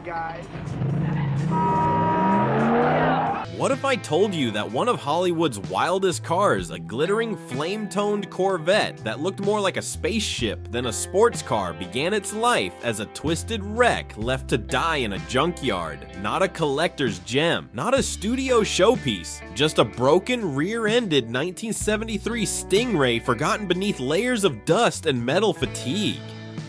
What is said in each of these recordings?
guys. What if I told you that one of Hollywood's wildest cars, a glittering flame-toned Corvette that looked more like a spaceship than a sports car, began its life as a twisted wreck left to die in a junkyard? Not a collector's gem, not a studio showpiece, just a broken rear-ended 1973 Stingray forgotten beneath layers of dust and metal fatigue.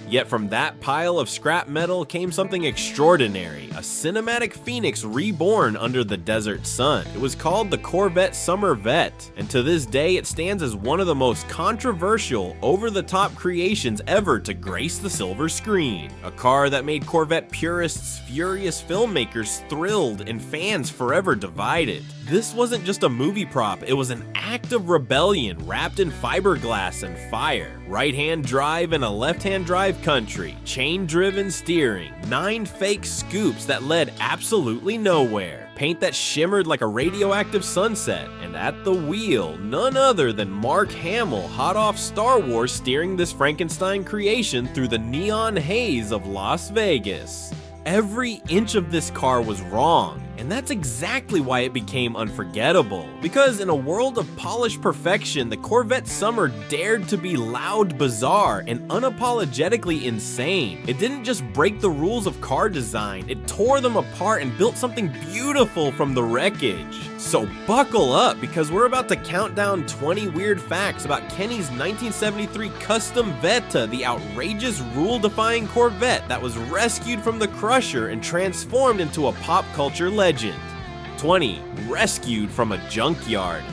Yet from that pile of scrap metal came something extraordinary, a cinematic phoenix reborn under the desert sun. It was called the Corvette Summer Vette, and to this day it stands as one of the most controversial, over-the-top creations ever to grace the silver screen. A car that made Corvette purists, furious filmmakers thrilled, and fans forever divided. This wasn't just a movie prop, it was an act of rebellion wrapped in fiberglass and fire. Right-hand drive and a left-hand drive country, chain-driven steering, 9 fake scoops that led absolutely nowhere, paint that shimmered like a radioactive sunset, and at the wheel, none other than Mark Hamill, hot off Star Wars, steering this Frankenstein creation through the neon haze of Las Vegas. Every inch of this car was wrong, and that's exactly why it became unforgettable. Because in a world of polished perfection, the Corvette Summer dared to be loud, bizarre, and unapologetically insane. It didn't just break the rules of car design, it tore them apart and built something beautiful from the wreckage. So buckle up, because we're about to count down 20 weird facts about Kenny's 1973 Kustom Vette, the outrageous rule-defying Corvette that was rescued from the crusher and transformed into a pop culture legend. 20. Rescued from a junkyard.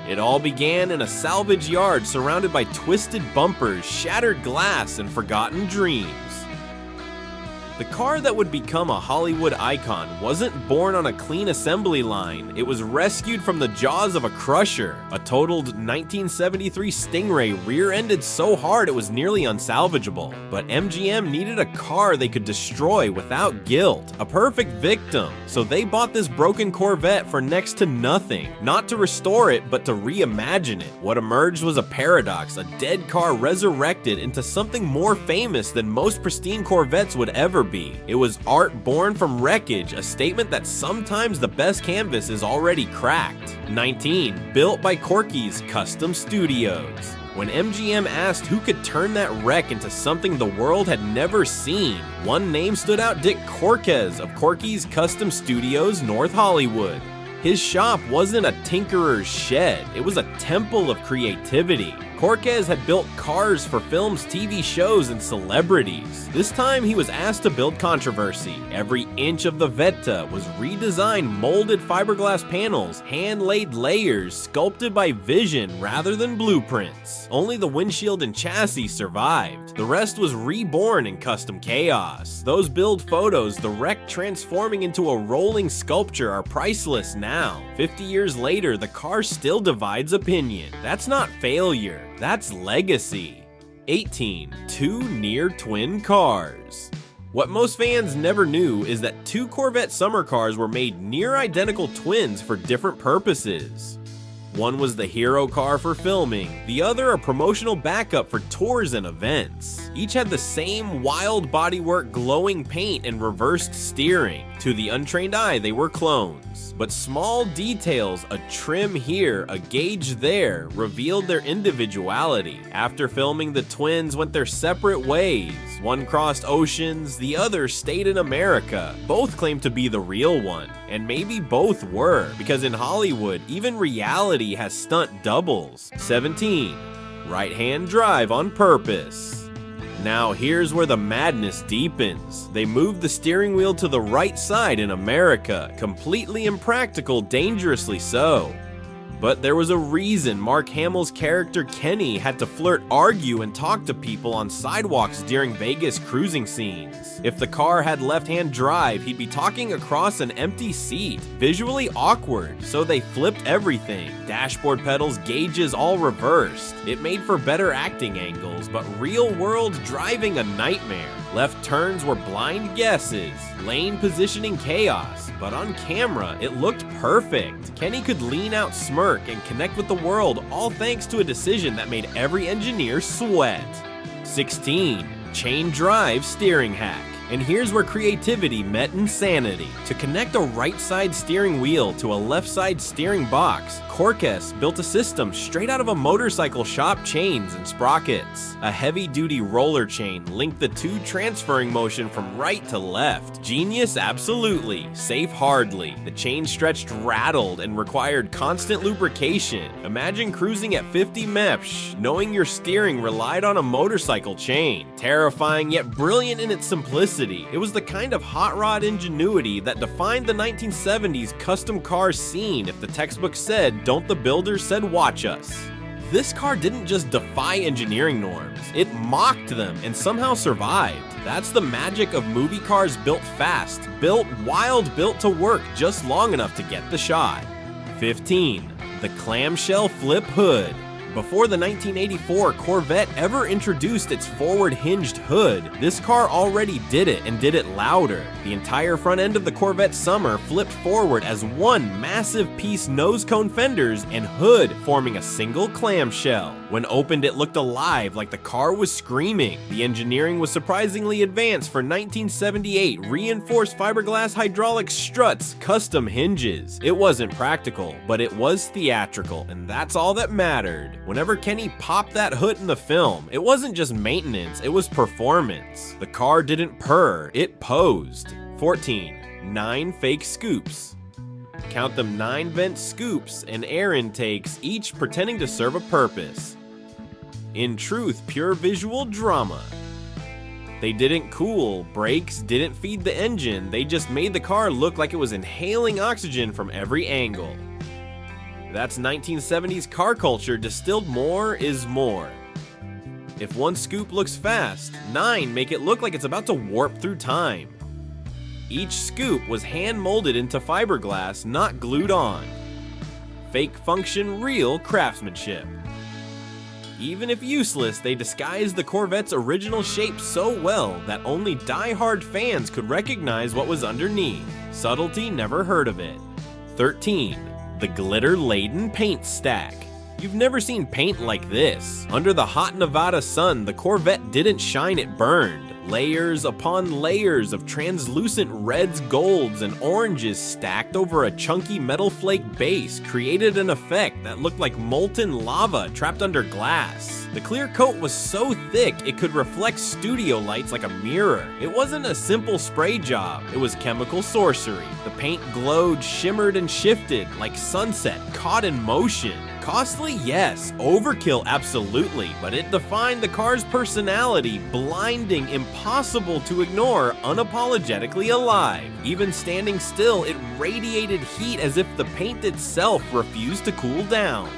It all began in a salvage yard surrounded by twisted bumpers, shattered glass, and forgotten dreams. The car that would become a Hollywood icon wasn't born on a clean assembly line, it was rescued from the jaws of a crusher. A totaled 1973 Stingray rear-ended so hard it was nearly unsalvageable. But MGM needed a car they could destroy without guilt, a perfect victim. So they bought this broken Corvette for next to nothing. Not to restore it, but to reimagine it. What emerged was a paradox, a dead car resurrected into something more famous than most pristine Corvettes would ever be. It was art born from wreckage, a statement that sometimes the best canvas is already cracked. 19. Built by Korky's Kustom Studios. When MGM asked who could turn that wreck into something the world had never seen, one name stood out: Dick Cortez of Korky's Kustom Studios, North Hollywood. His shop wasn't a tinkerer's shed, it was a temple of creativity. Cortez had built cars for films, TV shows, and celebrities. This time he was asked to build controversy. Every inch of the Vette was redesigned, molded fiberglass panels, hand-laid layers, sculpted by vision rather than blueprints. Only the windshield and chassis survived. The rest was reborn in custom chaos. Those build photos, the wreck transforming into a rolling sculpture, are priceless now. 50 years later, the car still divides opinion. That's not failure. That's legacy. 18. 2 near twin cars. What most fans never knew is that 2 Corvette Summer cars were made near identical twins for different purposes. One was the hero car for filming, the other a promotional backup for tours and events. Each had the same wild bodywork, glowing paint, and reversed steering. To the untrained eye, they were clones. But small details, a trim here, a gauge there, revealed their individuality. After filming, the twins went their separate ways. One crossed oceans, the other stayed in America. Both claimed to be the real one, and maybe both were, because in Hollywood, even reality has stunt doubles. 17. Right-hand drive on purpose. Now here's where the madness deepens. They moved the steering wheel to the right side in America, completely impractical, dangerously so. But there was a reason Mark Hamill's character Kenny had to flirt, argue, and talk to people on sidewalks during Vegas cruising scenes. If the car had left-hand drive, he'd be talking across an empty seat. Visually awkward, so they flipped everything. Dashboard pedals, gauges, all reversed. It made for better acting angles, but real-world driving a nightmare. Left turns were blind guesses, lane positioning chaos, but on camera, it looked perfect. Kenny could lean out, smirk, and connect with the world, all thanks to a decision that made every engineer sweat. 16. Chain drive steering hack. And here's where creativity met insanity. To connect a right-side steering wheel to a left-side steering box, Korky built a system straight out of a motorcycle shop chains and sprockets. A heavy-duty roller chain linked the two, transferring motion from right to left. Genius? Absolutely. Safe? Hardly. The chain stretched, rattled, and required constant lubrication. Imagine cruising at 50 mph, knowing your steering relied on a motorcycle chain. Terrifying yet brilliant in its simplicity. It was the kind of hot rod ingenuity that defined the 1970s custom car scene. If the textbook said, "Don't the builders said watch us." This car didn't just defy engineering norms, it mocked them and somehow survived. That's the magic of movie cars built fast, built wild, built to work just long enough to get the shot. 15. The clamshell flip hood. Before the 1984 Corvette ever introduced its forward hinged hood, this car already did it and did it louder. The entire front end of the Corvette Summer flipped forward as one massive piece nose cone fenders and hood forming a single clamshell. When opened, it looked alive, like the car was screaming. The engineering was surprisingly advanced for 1978, reinforced fiberglass hydraulic struts, custom hinges. It wasn't practical, but it was theatrical, and that's all that mattered. Whenever Kenny popped that hood in the film, it wasn't just maintenance, it was performance. The car didn't purr, it posed. 14. 9 fake scoops. Count them 9 vent scoops and air intakes, each pretending to serve a purpose. In truth, pure visual drama. They didn't cool, brakes didn't feed the engine, they just made the car look like it was inhaling oxygen from every angle. That's 1970s car culture distilled. More is more. If one scoop looks fast, 9 make it look like it's about to warp through time. Each scoop was hand-molded into fiberglass, not glued on. Fake function, real craftsmanship. Even if useless, they disguised the Corvette's original shape so well that only die-hard fans could recognize what was underneath. Subtlety, never heard of it. 13. The Glitter-Laden paint stack. You've never seen paint like this. Under the hot Nevada sun, the Corvette didn't shine, it burned. Layers upon layers of translucent reds, golds, and oranges stacked over a chunky metal flake base created an effect that looked like molten lava trapped under glass. The clear coat was so thick it could reflect studio lights like a mirror. It wasn't a simple spray job, it was chemical sorcery. The paint glowed, shimmered, and shifted like sunset caught in motion. Costly, yes. Overkill, absolutely. But it defined the car's personality, blinding, impossible to ignore, unapologetically alive. Even standing still, it radiated heat as if the paint itself refused to cool down.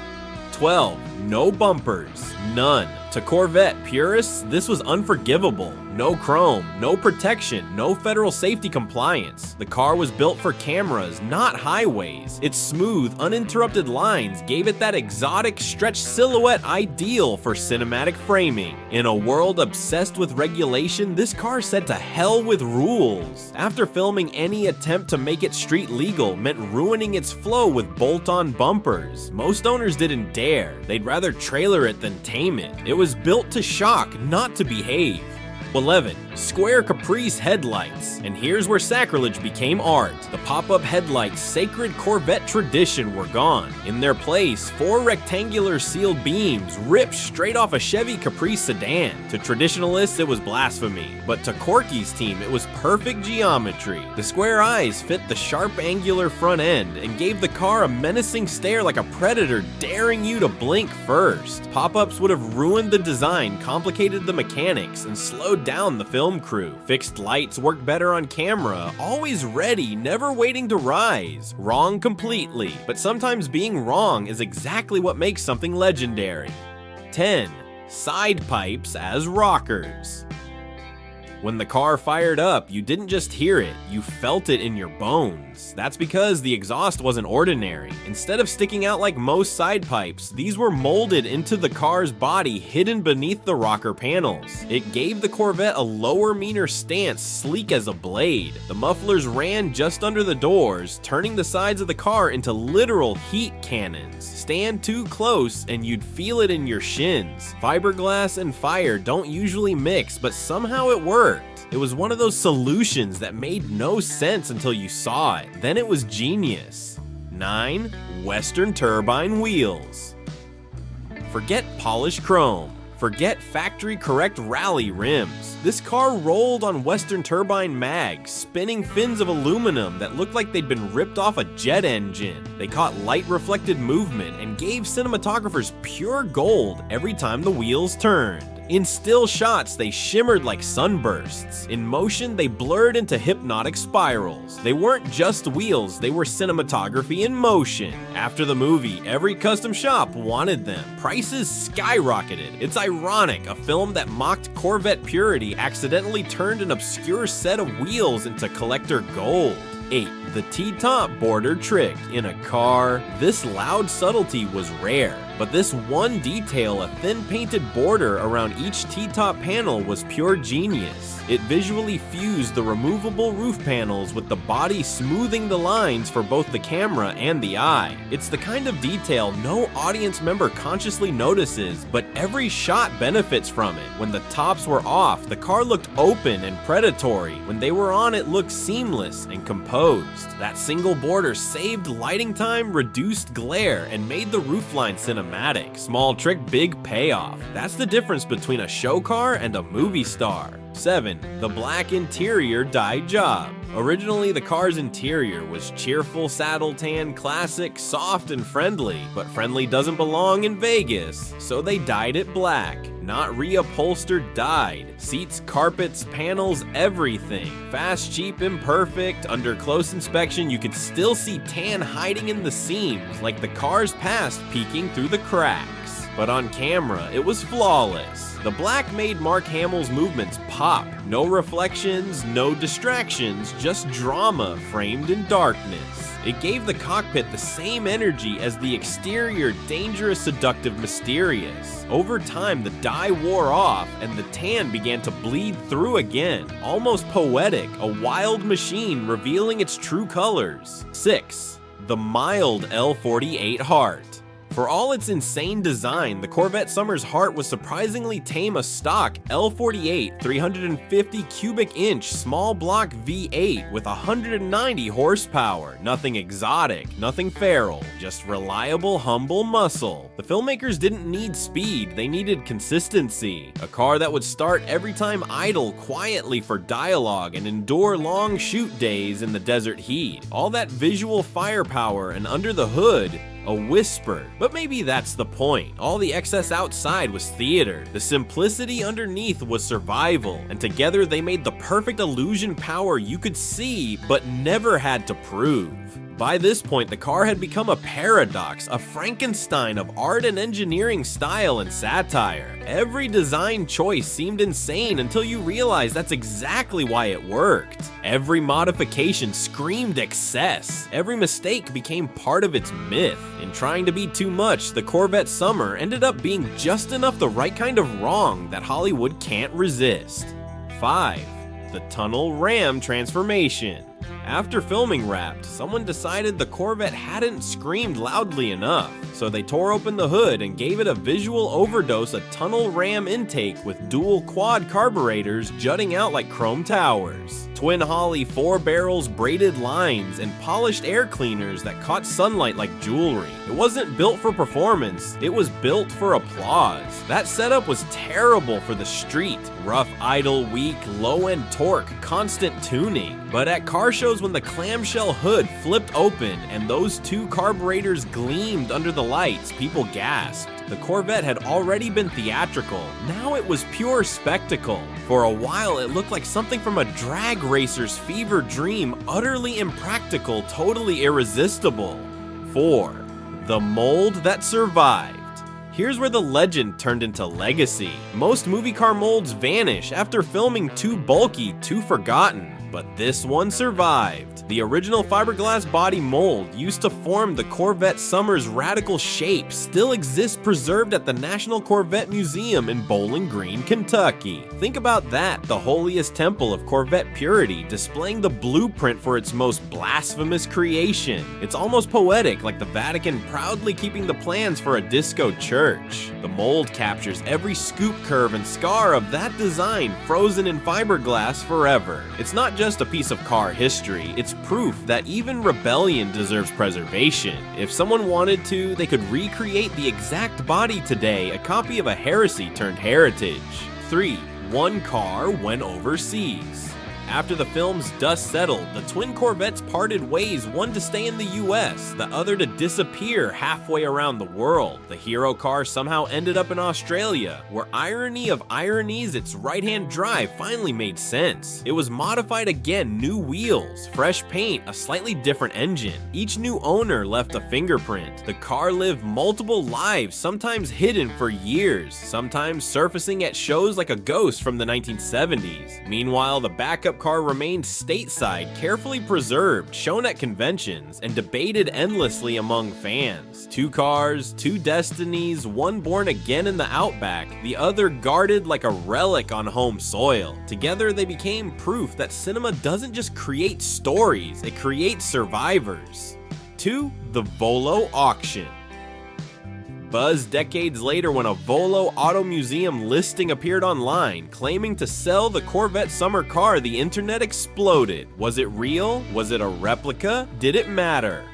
12. No bumpers. None. To Corvette purists, this was unforgivable. No chrome, no protection, no federal safety compliance. The car was built for cameras, not highways. Its smooth, uninterrupted lines gave it that exotic, stretched silhouette ideal for cinematic framing. In a world obsessed with regulation, this car said to hell with rules. After filming, any attempt to make it street legal meant ruining its flow with bolt-on bumpers. Most owners didn't dare. They'd rather trailer it than tame it. It was built to shock, not to behave. 11. Square Caprice headlights. And here's where sacrilege became art. The pop-up headlights, sacred Corvette tradition, were gone. In their place, 4 rectangular sealed beams ripped straight off a Chevy Caprice sedan. To traditionalists, it was blasphemy. But to Korky's team, it was perfect geometry. The square eyes fit the sharp angular front end and gave the car a menacing stare like a predator daring you to blink first. Pop-ups would have ruined the design, complicated the mechanics, and slowed down the film crew. Fixed lights worked better on camera, always ready, never waiting to rise. Wrong completely, but sometimes being wrong is exactly what makes something legendary. 10. Side pipes as rockers. When the car fired up, you didn't just hear it, you felt it in your bones. That's because the exhaust wasn't ordinary. Instead of sticking out like most side pipes, these were molded into the car's body, hidden beneath the rocker panels. It gave the Corvette a lower, meaner stance, sleek as a blade. The mufflers ran just under the doors, turning the sides of the car into literal heat cannons. Stand too close and you'd feel it in your shins. Fiberglass and fire don't usually mix, but somehow it worked. It was one of those solutions that made no sense until you saw it. Then it was genius. 9. Western turbine wheels. Forget polished chrome. Forget factory correct rally rims. This car rolled on Western turbine mags, spinning fins of aluminum that looked like they'd been ripped off a jet engine. They caught light reflected movement and gave cinematographers pure gold every time the wheels turned. In still shots, they shimmered like sunbursts. In motion, they blurred into hypnotic spirals. They weren't just wheels, they were cinematography in motion. After the movie, every custom shop wanted them. Prices skyrocketed. It's ironic, a film that mocked Corvette purity accidentally turned an obscure set of wheels into collector gold. 8. The T-top border trick in a car. This loud subtlety was rare, but this one detail, a thin painted border around each T-top panel, was pure genius. It visually fused the removable roof panels with the body, smoothing the lines for both the camera and the eye. It's the kind of detail no audience member consciously notices, but every shot benefits from it. When the tops were off, the car looked open and predatory. When they were on, it looked seamless and composed. That single border saved lighting time, reduced glare, and made the roofline cinematic. Small trick, big payoff. That's the difference between a show car and a movie star. 7. The black interior dye job. Originally, the car's interior was cheerful saddle tan, classic, soft, and friendly, but friendly doesn't belong in Vegas, so they dyed it black. Not reupholstered, dyed. Seats, carpets, panels, everything. Fast, cheap, imperfect. Under close inspection, you could still see tan hiding in the seams, like the car's past peeking through the cracks. But on camera, it was flawless. The black made Mark Hamill's movements pop. No reflections, no distractions, just drama framed in darkness. It gave the cockpit the same energy as the exterior, dangerous, seductive, mysterious. Over time, the dye wore off and the tan began to bleed through again. Almost poetic, a wild machine revealing its true colors. 6. The Mild L48 Heart. For all its insane design, the Corvette Summer's heart was surprisingly tame. A stock L48 350 cubic inch small block V8 with 190 horsepower. Nothing exotic, nothing feral, just reliable, humble muscle. The filmmakers didn't need speed, they needed consistency. A car that would start every time idle quietly for dialogue and endure long shoot days in the desert heat. All that visual firepower, and under the hood, a whisper. But maybe that's the point. All the excess outside was theater. The simplicity underneath was survival. And together they made the perfect illusion power you could see but never had to prove. By this point, the car had become a paradox, a Frankenstein of art and engineering style and satire. Every design choice seemed insane until you realized that's exactly why it worked. Every modification screamed excess. Every mistake became part of its myth. In trying to be too much, the Corvette Summer ended up being just enough the right kind of wrong that Hollywood can't resist. 5. The Tunnel Ram Transformation. After filming Wrapped, someone decided the Corvette hadn't screamed loudly enough, so they tore open the hood and gave it a visual overdose, a tunnel ram intake with dual quad carburetors jutting out like chrome towers. Twin Holly 4 barrels, braided lines, and polished air cleaners that caught sunlight like jewelry. It wasn't built for performance, it was built for applause. That setup was terrible for the street. Rough, idle, weak, low-end torque, constant tuning. But at car shows, when the clamshell hood flipped open and those two carburetors gleamed under the lights, people gasped. The Corvette had already been theatrical. Now it was pure spectacle. For a while, it looked like something from a drag racer's fever dream, utterly impractical, totally irresistible. 4. The mold that survived. Here's where the legend turned into legacy. Most movie car molds vanish after filming too bulky, too forgotten. but this one survived. The original fiberglass body mold used to form the Corvette Summer's radical shape still exists preserved at the National Corvette Museum in Bowling Green, Kentucky. Think about that, the holiest temple of Corvette purity, displaying the blueprint for its most blasphemous creation. It's almost poetic, like the Vatican proudly keeping the plans for a disco church. The mold captures every scoop, curve, and scar of that design frozen in fiberglass forever. It's not just a piece of car history, it's proof that even rebellion deserves preservation. If someone wanted to, they could recreate the exact body today, a copy of a heresy turned heritage. 3. One car went overseas. After the film's dust settled, the twin Corvettes parted ways, one to stay in the US, the other to disappear halfway around the world. The hero car somehow ended up in Australia, where irony of ironies, its right-hand drive finally made sense. It was modified again, new wheels, fresh paint, a slightly different engine. Each new owner left a fingerprint. The car lived multiple lives, sometimes hidden for years, sometimes surfacing at shows like a ghost from the 1970s. Meanwhile, the backup car remained stateside, carefully preserved, shown at conventions, and debated endlessly among fans. Two cars, two destinies, one born again in the Outback, the other guarded like a relic on home soil. Together they became proof that cinema doesn't just create stories, it creates survivors. 2. The Volo auction. Buzz decades later when a Volo Auto Museum listing appeared online, claiming to sell the Corvette Summer car, the internet exploded. Was it real? Was it a replica? Did it matter?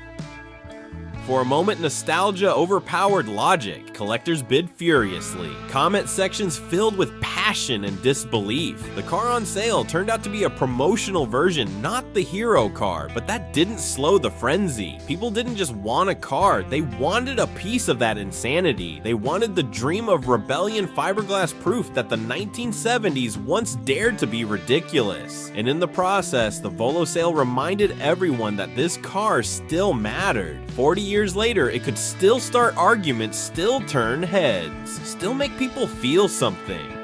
For a moment, nostalgia overpowered logic. Collectors bid furiously. Comment sections filled with passion and disbelief. The car on sale turned out to be a promotional version, not the hero car, but that didn't slow the frenzy. People didn't just want a car, they wanted a piece of that insanity. They wanted the dream of rebellion, fiberglass proof that the 1970s once dared to be ridiculous. And in the process, the Volo sale reminded everyone that this car still mattered. 40 years later, it could still start arguments, still turn heads, still make people feel something.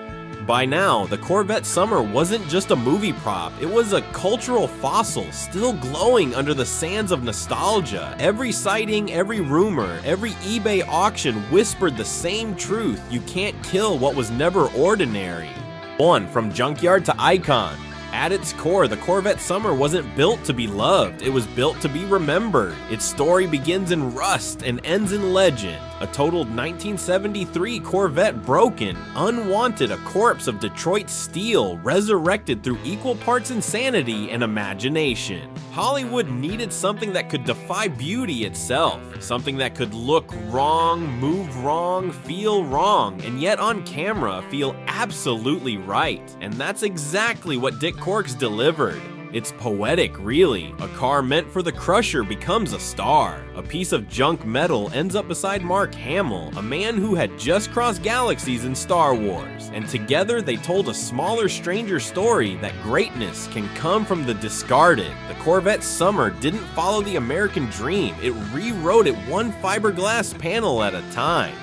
By now, the Corvette Summer wasn't just a movie prop, it was a cultural fossil, still glowing under the sands of nostalgia. Every sighting, every rumor, every eBay auction whispered the same truth: you can't kill what was never ordinary. 1. From junkyard to icon. At its core, the Corvette Summer wasn't built to be loved, it was built to be remembered. Its story begins in rust and ends in legend. A totaled 1973 Corvette broken, unwanted, a corpse of Detroit steel, resurrected through equal parts insanity and imagination. Hollywood needed something that could defy beauty itself, something that could look wrong, move wrong, feel wrong, and yet on camera feel absolutely right. And that's exactly what Dick Corks delivered. It's poetic, really. A car meant for the crusher becomes a star. A piece of junk metal ends up beside Mark Hamill, a man who had just crossed galaxies in Star Wars. And together they told a smaller, stranger story that greatness can come from the discarded. The Corvette Summer didn't follow the American dream, it rewrote it one fiberglass panel at a time.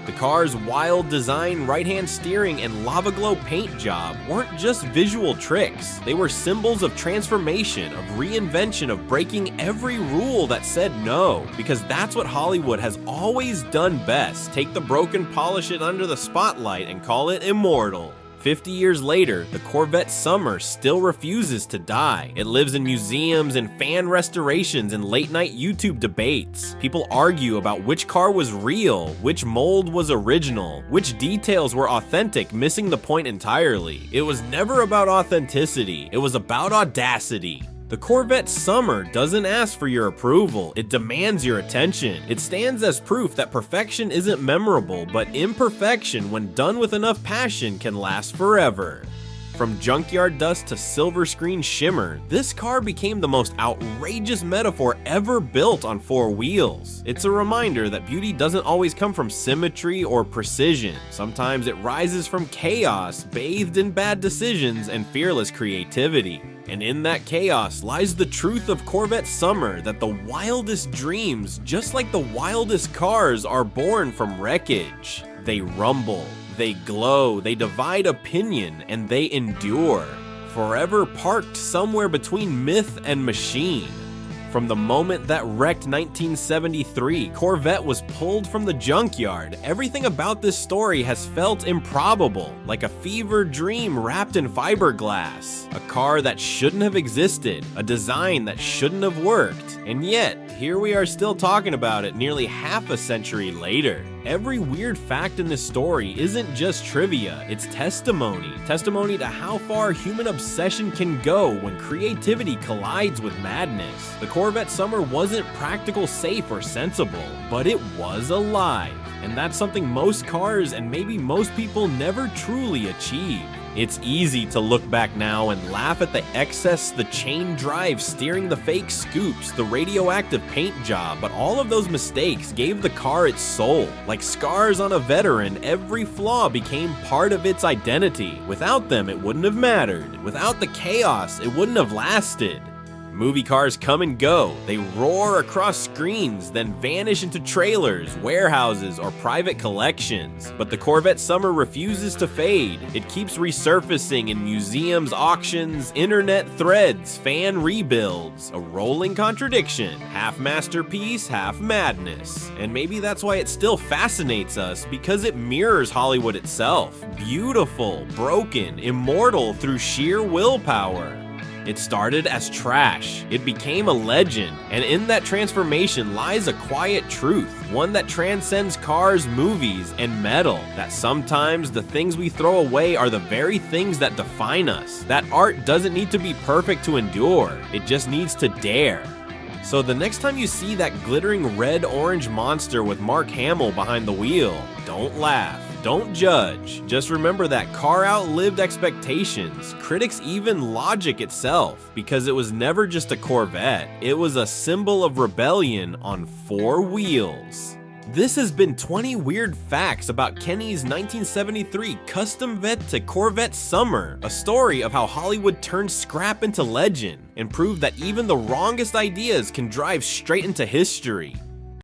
The car's wild design, right-hand steering, and lava glow paint job weren't just visual tricks. They were symbols of transformation, of reinvention, of breaking every rule that said no. Because that's what Hollywood has always done best: take the broken, polish it under the spotlight, and call it immortal. 50 years later, the Corvette Summer still refuses to die. It lives in museums and fan restorations and late-night YouTube debates. People argue about which car was real, which mold was original, which details were authentic, missing the point entirely. It was never about authenticity, it was about audacity. The Corvette Summer doesn't ask for your approval, it demands your attention. It stands as proof that perfection isn't memorable, but imperfection, when done with enough passion, can last forever. From junkyard dust to silver screen shimmer, this car became the most outrageous metaphor ever built on four wheels. It's a reminder that beauty doesn't always come from symmetry or precision. Sometimes it rises from chaos, bathed in bad decisions and fearless creativity. And in that chaos lies the truth of Corvette Summer, that the wildest dreams, just like the wildest cars, are born from wreckage. They rumble, they glow, they divide opinion, and they endure. forever parked somewhere between myth and machine. From the moment that wrecked 1973 Corvette was pulled from the junkyard, everything about this story has felt improbable, like a fever dream wrapped in fiberglass. A car that shouldn't have existed, a design that shouldn't have worked, and yet, here we are still talking about it nearly half a century later. Every weird fact in this story isn't just trivia, it's testimony. Testimony to how far human obsession can go when creativity collides with madness. The Corvette Summer wasn't practical, safe, or sensible, but it was alive. And that's something most cars and maybe most people never truly achieve. It's easy to look back now and laugh at the excess, the chain drive steering, the fake scoops, the radioactive paint job, but all of those mistakes gave the car its soul. Like scars on a veteran, every flaw became part of its identity. Without them, it wouldn't have mattered. Without the chaos, it wouldn't have lasted. Movie cars come and go. They roar across screens, then vanish into trailers, warehouses, or private collections. But the Corvette Summer refuses to fade. It keeps resurfacing in museums, auctions, internet threads, fan rebuilds. A rolling contradiction. Half masterpiece, half madness. And maybe that's why it still fascinates us, because it mirrors Hollywood itself. Beautiful, broken, immortal through sheer willpower. It started as trash, it became a legend, and in that transformation lies a quiet truth, one that transcends cars, movies, and metal, that sometimes the things we throw away are the very things that define us. That art doesn't need to be perfect to endure, it just needs to dare. So the next time you see that glittering red-orange monster with Mark Hamill behind the wheel, don't laugh. Don't judge. Just remember that car outlived expectations, critics, even logic itself, because it was never just a Corvette. It was a symbol of rebellion on 4 wheels. This has been 20 weird facts about Kenny's 1973 custom Vette Corvette Summer, a story of how Hollywood turned scrap into legend and proved that even the wrongest ideas can drive straight into history.